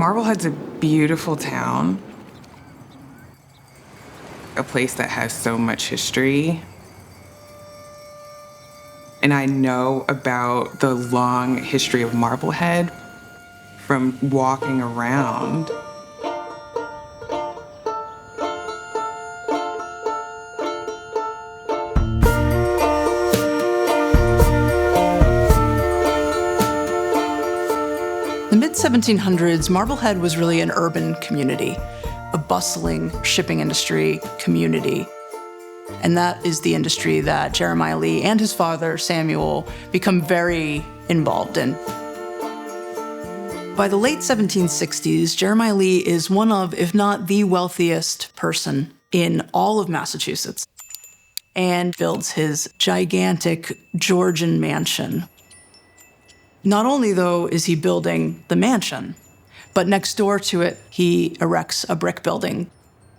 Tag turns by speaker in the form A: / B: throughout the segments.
A: Marblehead's a beautiful town, a place that has so much history. And I know about the long history of Marblehead from walking around.
B: In the mid-1700s, Marblehead was really an urban community, a bustling shipping industry community. And that is the industry that Jeremiah Lee and his father, Samuel, become very involved in. By the late 1760s, Jeremiah Lee is one of, if not the wealthiest person in all of Massachusetts, and builds his gigantic Georgian mansion. Not only, though, is he building the mansion, but next door to it, he erects a brick building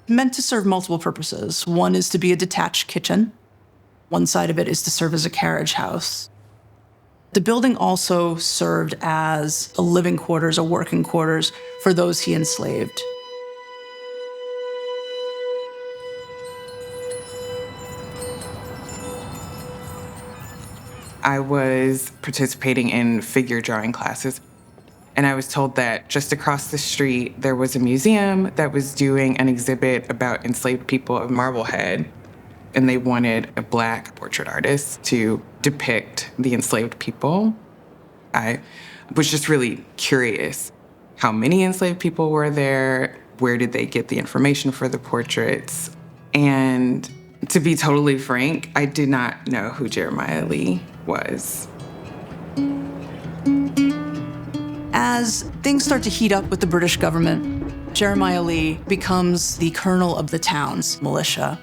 B: meant to serve multiple purposes. One is to be a detached kitchen. One side of it is to serve as a carriage house. The building also served as a living quarters, a working quarters for those he enslaved.
A: I was participating in figure drawing classes, and I was told that just across the street, there was a museum that was doing an exhibit about enslaved people of Marblehead, and they wanted a Black portrait artist to depict the enslaved people. I was just really curious. How many enslaved people were there? Where did they get the information for the portraits? And to be totally frank, I did not know who Jeremiah Lee was.
B: As things start to heat up with the British government, Jeremiah Lee becomes the colonel of the town's militia,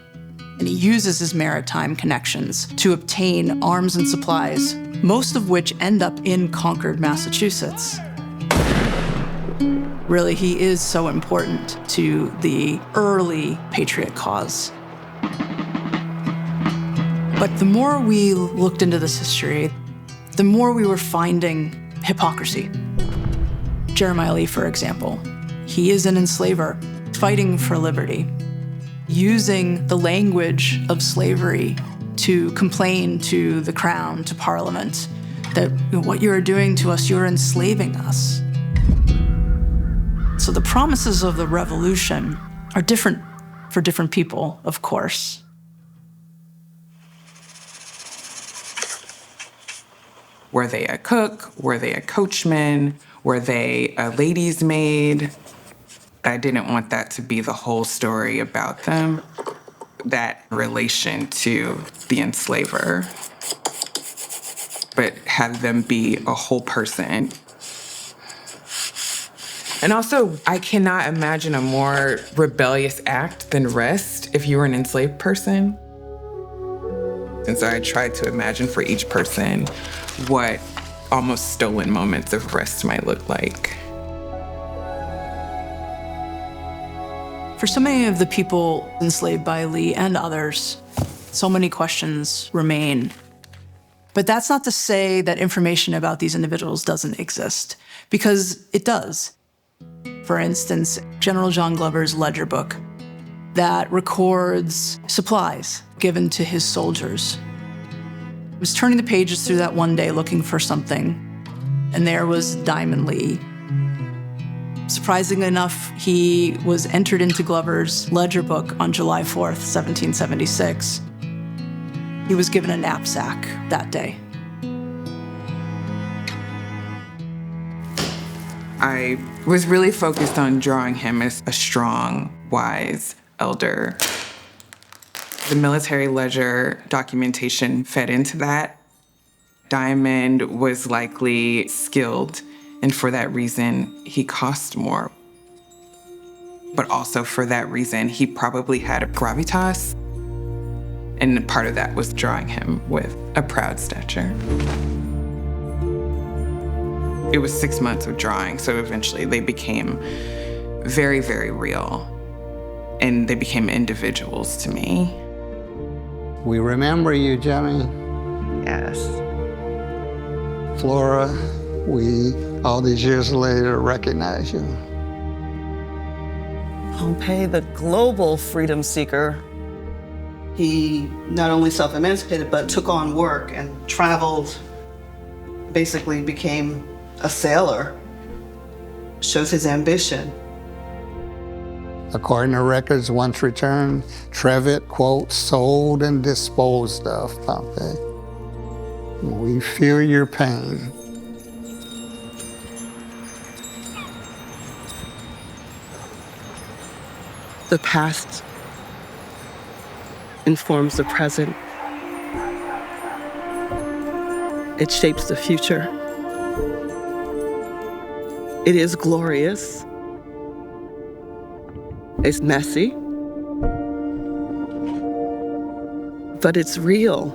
B: and he uses his maritime connections to obtain arms and supplies, most of which end up in Concord, Massachusetts. Really, he is so important to the early patriot cause. But the more we looked into this history, the more we were finding hypocrisy. Jeremiah Lee, for example, he is an enslaver fighting for liberty, using the language of slavery to complain to the crown, to Parliament, that what you are doing to us, you're enslaving us. So the promises of the revolution are different for different people, of course.
A: Were they a cook? Were they a coachman? Were they a lady's maid? I didn't want that to be the whole story about them, that relation to the enslaver, but have them be a whole person. And also, I cannot imagine a more rebellious act than rest if you were an enslaved person. And so I tried to imagine for each person what almost stolen moments of rest might look like.
B: For so many of the people enslaved by Lee and others, so many questions remain. But that's not to say that information about these individuals doesn't exist, because it does. For instance, General John Glover's ledger book that records supplies given to his soldiers. I was turning the pages through that one day looking for something, and there was Diamond Lee. Surprisingly enough, he was entered into Glover's ledger book on July 4th, 1776. He was given a knapsack that day.
A: I was really focused on drawing him as a strong, wise elder. The military ledger documentation fed into that. Diamond was likely skilled, and for that reason, he cost more. But also for that reason, he probably had a gravitas, and part of that was drawing him with a proud stature. It was 6 months of drawing, so eventually they became very, very real, and they became individuals to me.
C: We remember you, Jimmy.
A: Yes.
C: Flora, we, all these years later, recognize you.
D: Pompey, the global freedom seeker.
E: He not only self-emancipated, but took on work and traveled, basically became a sailor. Shows his ambition.
C: According to records once returned, Trevitt, quote, sold and disposed of Pompey. We feel your pain.
D: The past informs the present. It shapes the future. It is glorious. It's messy. But it's real.